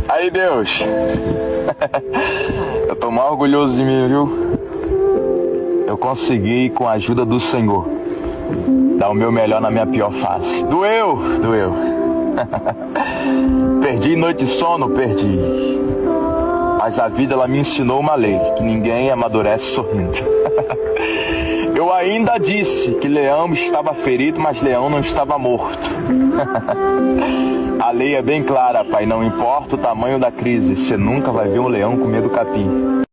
Aí, Deus. Eu tô mais orgulhoso de mim, viu? Eu consegui, com a ajuda do Senhor, dar o meu melhor na minha pior fase. Doeu. Perdi noite de sono, perdi. Mas a vida, ela me ensinou uma lei, que ninguém amadurece sorrindo. Eu ainda disse que Leão estava ferido, mas Leão não estava morto. A lei é bem clara, pai, não importa o tamanho da crise, você nunca vai ver um leão comer do capim.